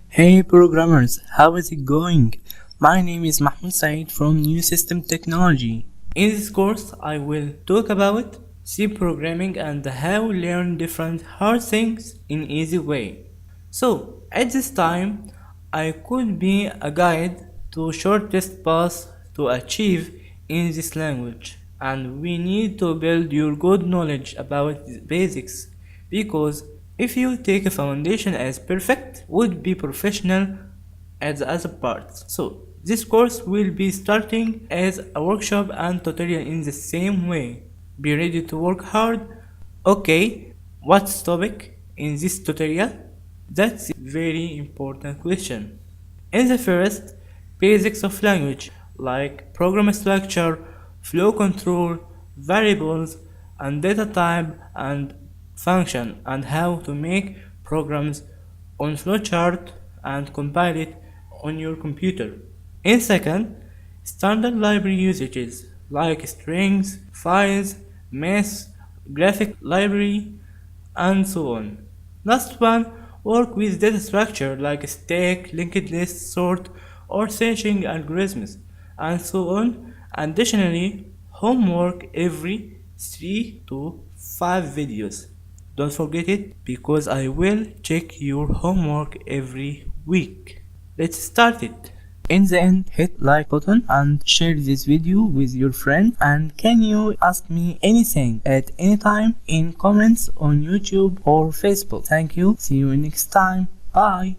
Hey programmers, how is it going? My name is Mahmoud Saeed from New System Technology. In this course, I will talk about C programming and how learn different hard things in easy way. So, at this time, I could be a guide to shortest path to achieve in this language, and we need to build your good knowledge about the basics, because if you take a foundation as perfect, would be professional at the other parts. So this course will be starting as a workshop and tutorial in the same way. Be ready to work hard. Okay, what's topic in this tutorial? That's a very important question. In the first, basics of language like program structure, flow control, variables, and data type and function, and how to make programs on flowchart and compile it on your computer. In second, standard library usages like strings, files, math, graphic library, and so on. Last one, work with data structure like stack, linked list, sort, or searching algorithms, and so on. Additionally, homework every 3 to 5 videos. Don't forget it, because I will check your homework every week. Let's start it. In the end, hit like button and share this video with your friend, and can you ask me anything at any time in comments on YouTube or Facebook. Thank you. See you next time. Bye.